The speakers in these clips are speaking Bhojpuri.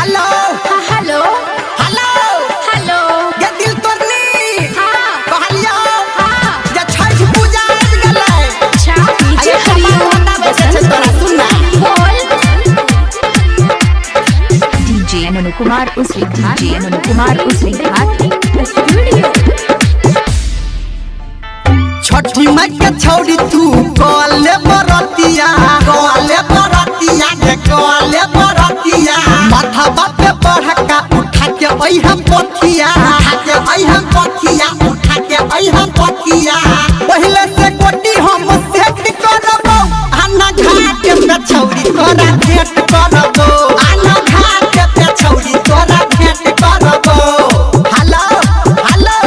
हेलो हेलो हेलो हेलो ये दिल तोरनी हाँ कहलियो हाँ जे छठ पूजा आबि गेलै। अच्छा डीजे हरिओम बताबै छै तोरा सुन ना बोल DJ Manu Kumar Usri DJ Manu Kumar Usri studio Chhathi Mai के छौड़ी तू कॉले बरतिया के कॉले बरतिया माथा बापे बढ़का उठा के हम पथिया उठा के हम पथिया पहले से कोटी हम सेट करबो आना घाट पे छौड़ी तोरा भेंट करबो आना घाट पे छौड़ी तोरा भेंट करबो। हेलो हेलो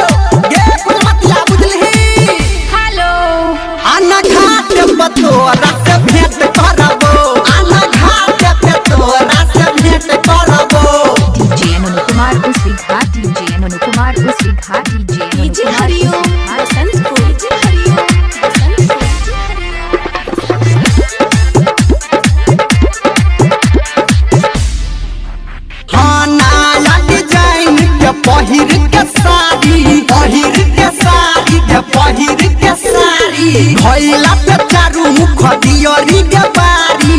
गे फुलमतिया बुझलही हेलो आना घाट पे तोरा से भेंट करबो आना घाट पे तोरा से भेंट करबो। DJ Manu Kumar Usri DJ Manu Kumar Usri DJ Manu DJ Kumar हरिओम बसंत को डीजे हरिओम बसंत को हाँ नया डिजाइन के पहिर के साड़ी भइला पे चारू मुख दियरी के बारी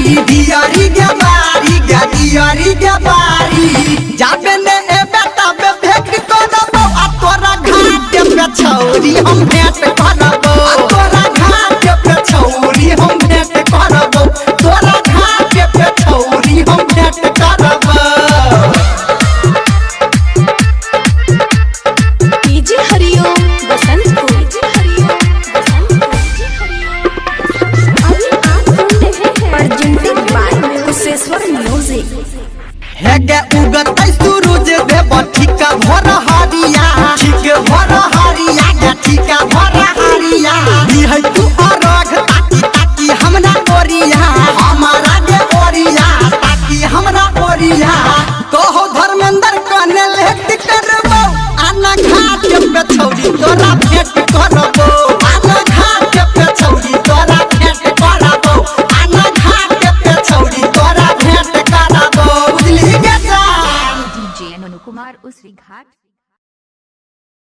जाबे ने ए बेटा बे भेंट करबो आ तोरा घाट पे छौरी हम भेंट करबो आ तोरा घाट पे छौरी हम भेंट करबो तोरा घाट पे छौरी हम भेंट करबो। डीजे हरिओम बसंत को डीजे हरिओम बसंत को अभी आप सुन रहे हैं प्रेजेंटेड बाय कुशेश्वर म्यूजिक। हेगे उगत सूरज देव ठीक भर हरिया है तू अरग ताकी हमरा ओरिया ताकी हमरा ओरिया कहो धर्मेंद्र कने लेट करबो आना घाट पे छौरी तोरा भेंट करबो आना घाट पे छौरी तोरा भेंट करबो आना घाट पे छौरी तोरा भेंट करबो बुझली गे जान। DJ Manu Kumar Usri